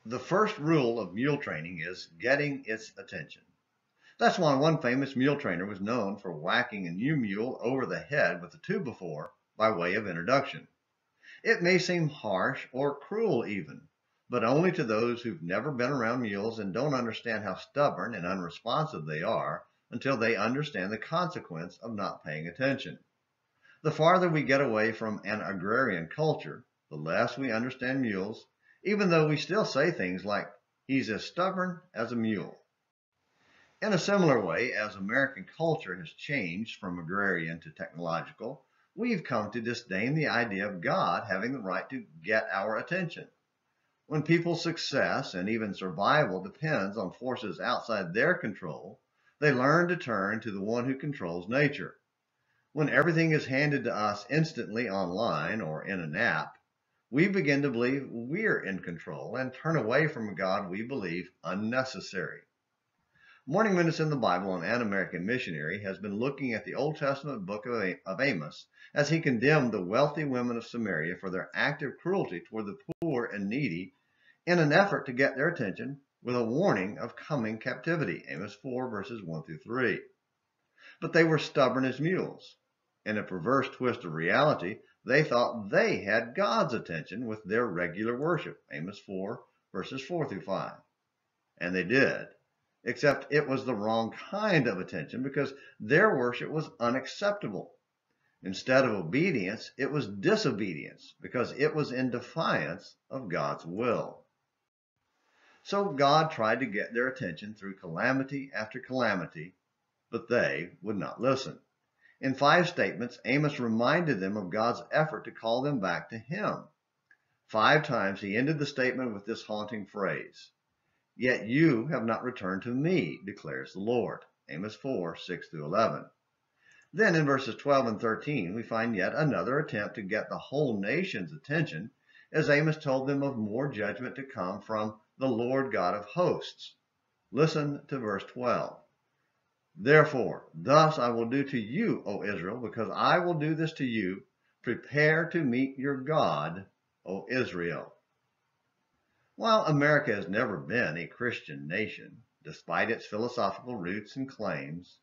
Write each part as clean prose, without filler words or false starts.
The first rule of mule training is getting its attention. That's why one famous mule trainer was known for whacking a new mule over the head with a 2x4 by way of introduction. It may seem harsh or cruel even, but only to those who've never been around mules and don't understand how stubborn and unresponsive they are until they understand the consequence of not paying attention. The farther we get away from an agrarian culture, the less we understand mules, even though we still say things like, "He's as stubborn as a mule." In a similar way, as American culture has changed from agrarian to technological, we've come to disdain the idea of God having the right to get our attention. When people's success and even survival depends on forces outside their control, they learn to turn to the one who controls nature. When everything is handed to us instantly online or in an app, we begin to believe we're in control and turn away from a God we believe unnecessary. Morning Minutes in the Bible, an American missionary, has been looking at the Old Testament book of Amos as he condemned the wealthy women of Samaria for their active cruelty toward the poor and needy in an effort to get their attention with a warning of coming captivity, Amos 4 verses 1 through 3. But they were stubborn as mules. In a perverse twist of reality, they thought they had God's attention with their regular worship, Amos 4 verses 4 through 5. And they did. Except it was the wrong kind of attention because their worship was unacceptable. Instead of obedience, it was disobedience because it was in defiance of God's will. So God tried to get their attention through calamity after calamity, but they would not listen. In 5 statements, Amos reminded them of God's effort to call them back to Him. 5 times he ended the statement with this haunting phrase, "Yet you have not returned to me, declares the Lord." Amos 4, 6 through 11. Then in verses 12 and 13, we find yet another attempt to get the whole nation's attention, as Amos told them of more judgment to come from the Lord God of hosts. Listen to verse 12. "Therefore, thus I will do to you, O Israel, because I will do this to you. Prepare to meet your God, O Israel." While America has never been a Christian nation, despite its philosophical roots and claims,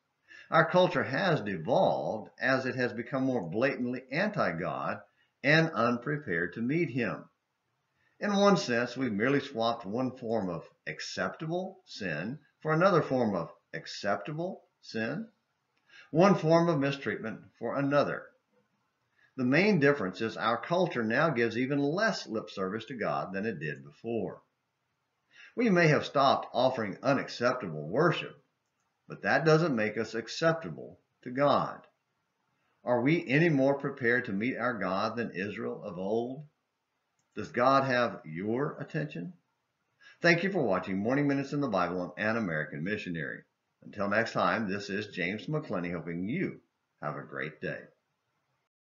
our culture has devolved as it has become more blatantly anti-God and unprepared to meet Him. In one sense, we've merely swapped one form of acceptable sin for another form of acceptable sin, one form of mistreatment for another. The main difference is our culture now gives even less lip service to God than it did before. We may have stopped offering unacceptable worship, but that doesn't make us acceptable to God. Are we any more prepared to meet our God than Israel of old? Does God have your attention? Thank you for watching Morning Minutes in the Bible on An American Missionary. Until next time, this is James McClenny hoping you have a great day.